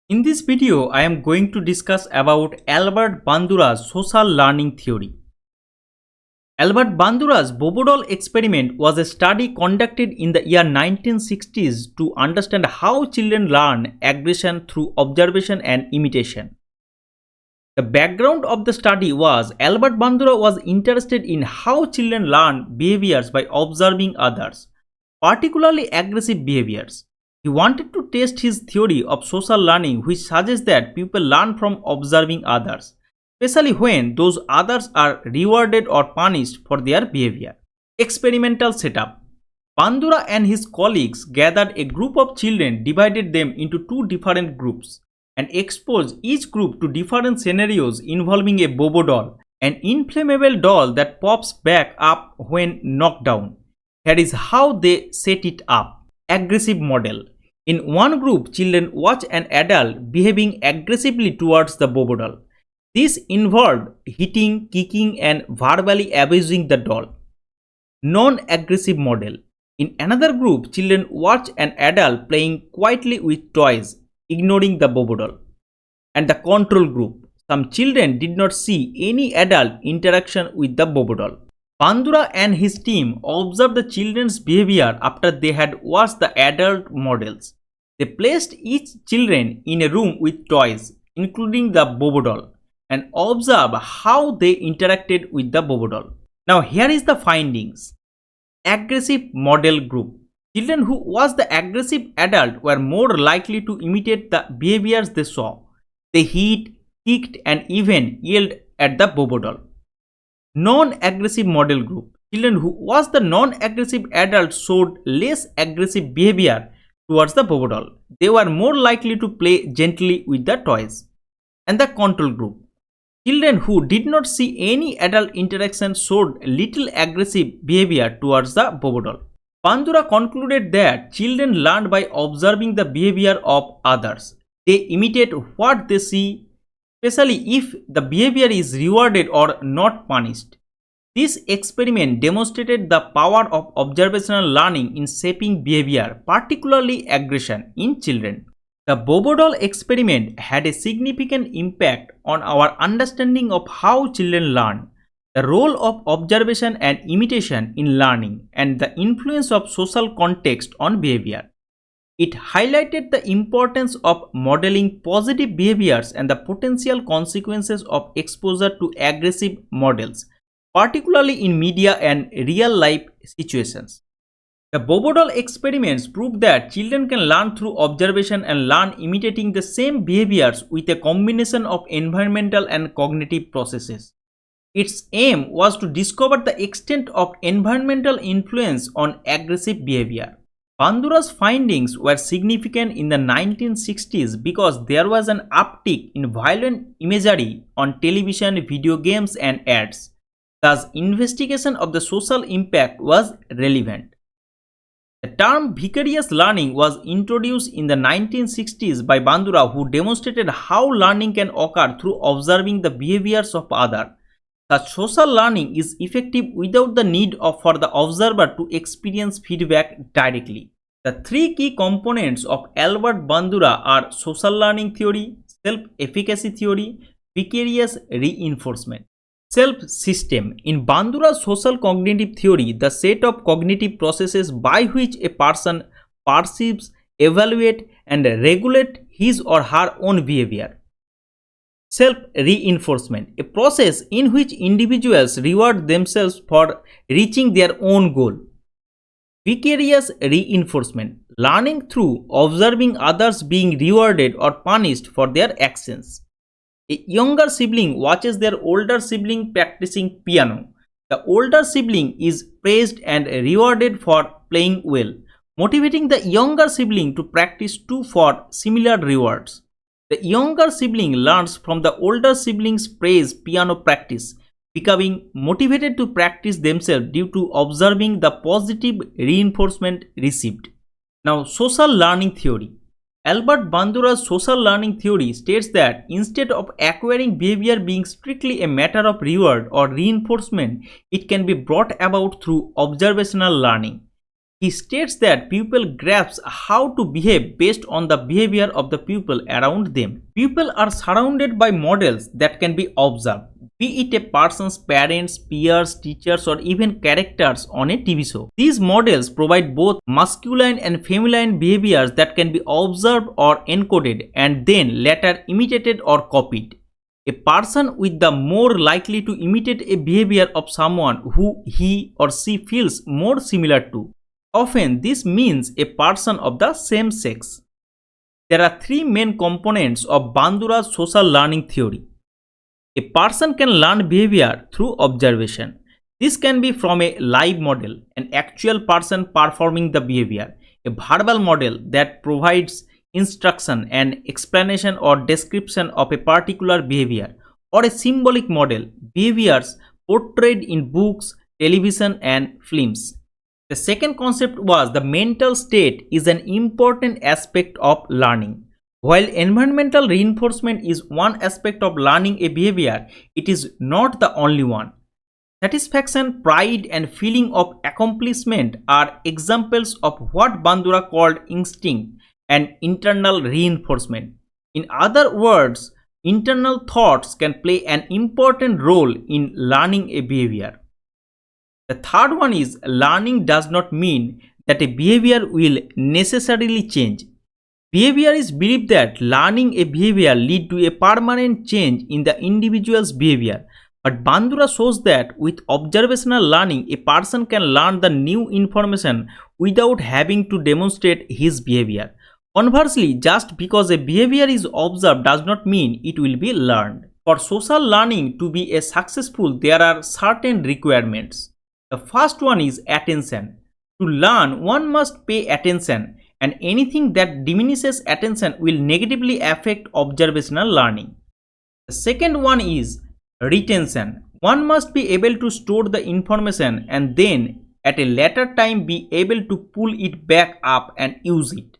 In this video, I am going to discuss about Albert Bandura's social learning theory. Albert Bandura's Bobo doll experiment was a study conducted in the year 1960s to understand how children learn aggression through observation and imitation. The background of the study was Albert Bandura was interested in how children learn behaviors by observing others, particularly aggressive behaviors. He wanted to test his theory of social learning, which suggests that people learn from observing others, especially when those others are rewarded or punished for their behavior. Experimental setup. Bandura and his colleagues gathered a group of children, divided them into two different groups, and exposed each group to different scenarios involving a Bobo doll, an inflammable doll that pops back up when knocked down. Here is how they set it up. Aggressive model. In one group, children watch an adult behaving aggressively towards the Bobo doll. This involved hitting, kicking, and verbally abusing the doll. Non-aggressive model. In another group, children watch an adult playing quietly with toys, ignoring the Bobo doll. And the control group. Some children did not see any adult interaction with the Bobo doll. Bandura and his team observed the children's behavior after they had watched the adult models. They placed each children in a room with toys, including the Bobo doll, and observed how they interacted with the Bobo doll. Now here is the findings. Aggressive model group. Children who watched the aggressive adult were more likely to imitate the behaviors they saw. They hit, kicked, and even yelled at the Bobo doll. Non-aggressive model group. Children who watched the non-aggressive adult showed less aggressive behavior towards the Bobo doll. They were more likely to play gently with the toys. And the control group. Children who did not see any adult interaction showed little aggressive behavior towards the Bobo doll. Bandura concluded that children learn by observing the behavior of others. They imitate what they see, especially if the behavior is rewarded or not punished. This experiment demonstrated the power of observational learning in shaping behavior, particularly aggression, in children. The Bobo doll experiment had a significant impact on our understanding of how children learn, the role of observation and imitation in learning, and the influence of social context on behavior. It highlighted the importance of modeling positive behaviors and the potential consequences of exposure to aggressive models, particularly in media and real-life situations. The Bobo doll experiments proved that children can learn through observation and learn imitating the same behaviors with a combination of environmental and cognitive processes. Its aim was to discover the extent of environmental influence on aggressive behavior. Bandura's findings were significant in the 1960s because there was an uptick in violent imagery on television, video games, and ads. Thus, investigation of the social impact was relevant. The term vicarious learning was introduced in the 1960s by Bandura, who demonstrated how learning can occur through observing the behaviors of others. Such social learning is effective without the need for the observer to experience feedback directly. The three key components of Albert Bandura are social learning theory, self-efficacy theory, vicarious reinforcement. Self-system. In Bandura's social cognitive theory, the set of cognitive processes by which a person perceives, evaluates, and regulates his or her own behavior. Self-reinforcement, a process in which individuals reward themselves for reaching their own goal. Vicarious reinforcement, learning through observing others being rewarded or punished for their actions. A younger sibling watches their older sibling practicing piano. The older sibling is praised and rewarded for playing well, motivating the younger sibling to practice too for similar rewards. The younger sibling learns from the older sibling's praise piano practice, becoming motivated to practice themselves due to observing the positive reinforcement received. Now, social learning theory. Albert Bandura's social learning theory states that instead of acquiring behavior being strictly a matter of reward or reinforcement, it can be brought about through observational learning. He states that people grasp how to behave based on the behavior of the people around them. People are surrounded by models that can be observed, be it a person's parents, peers, teachers, or even characters on a TV show. These models provide both masculine and feminine behaviors that can be observed or encoded and then later imitated or copied. A person with the more likely to imitate a behavior of someone who he or she feels more similar to. Often this means a person of the same sex. There are three main components of Bandura's social learning theory. A person can learn behavior through observation. This can be from a live model, an actual person performing the behavior, a verbal model that provides instruction and explanation or description of a particular behavior, or a symbolic model, behaviors portrayed in books, television, and films. The second concept was the mental state is an important aspect of learning. While environmental reinforcement is one aspect of learning a behavior, it is not the only one. Satisfaction, pride, and feeling of accomplishment are examples of what Bandura called instinct and internal reinforcement. In other words, internal thoughts can play an important role in learning a behavior. The third one is learning does not mean that a behavior will necessarily change. Behavior is believed that learning a behavior lead to a permanent change in the individual's behavior. But Bandura shows that with observational learning, a person can learn the new information without having to demonstrate his behavior. Conversely, just because a behavior is observed does not mean it will be learned. For social learning to be successful, there are certain requirements. The first one is attention. To learn, one must pay attention, and anything that diminishes attention will negatively affect observational learning. The second one is retention. One must be able to store the information and then at a later time be able to pull it back up and use it.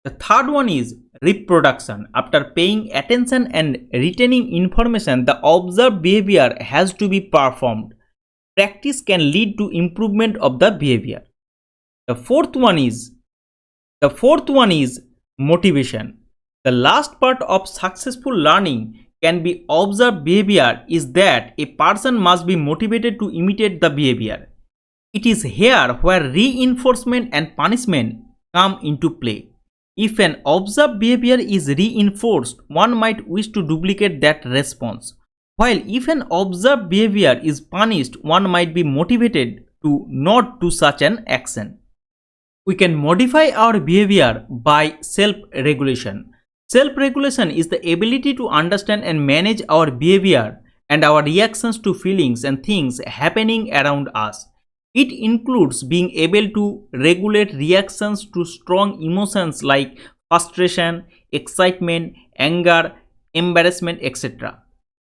The third one is reproduction. After paying attention and retaining information, the observed behavior has to be performed. Practice can lead to improvement of the behavior. The fourth one is motivation. The last part of successful learning can be observed behavior is that a person must be motivated to imitate the behavior. It is here where reinforcement and punishment come into play. If an observed behavior is reinforced, one might wish to duplicate that response. While if an observed behavior is punished, one might be motivated to not do such an action. We can modify our behavior by self-regulation. Self-regulation is the ability to understand and manage our behavior and our reactions to feelings and things happening around us. It includes being able to regulate reactions to strong emotions like frustration, excitement, anger, embarrassment, etc.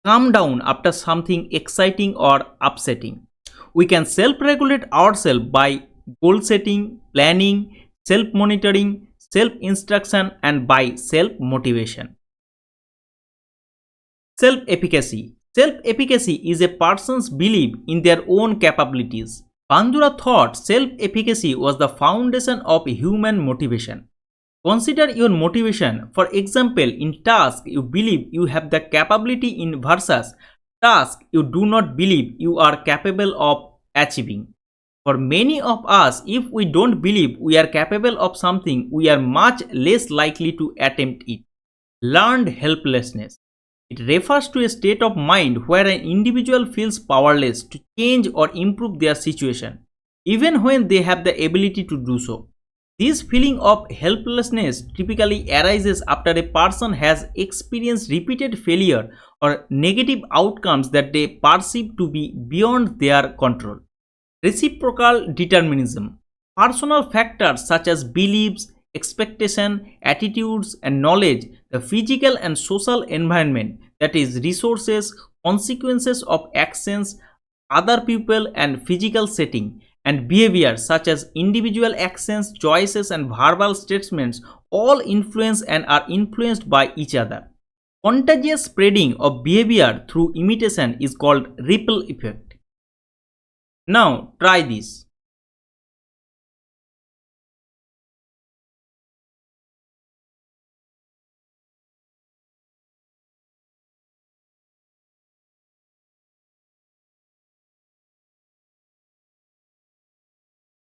Calm down after something exciting or upsetting. We can self-regulate ourselves by goal setting, planning, self-monitoring, self-instruction, and by self-motivation. Self-efficacy. Self-efficacy is a person's belief in their own capabilities. Bandura thought self-efficacy was the foundation of human motivation. Consider your motivation. For example, in task you believe you have the capability in versus task you do not believe you are capable of achieving. For many of us, if we don't believe we are capable of something, we are much less likely to attempt it. Learned helplessness. It refers to a state of mind where an individual feels powerless to change or improve their situation, even when they have the ability to do so. This feeling of helplessness typically arises after a person has experienced repeated failure or negative outcomes that they perceive to be beyond their control. Reciprocal determinism. Personal factors such as beliefs, expectation, attitudes, and knowledge, the physical and social environment, that is, resources, consequences of actions, other people, and physical setting, and behavior such as individual actions, choices, and verbal statements all influence and are influenced by each other. Contagious spreading of behavior through imitation is called ripple effect. Now try this.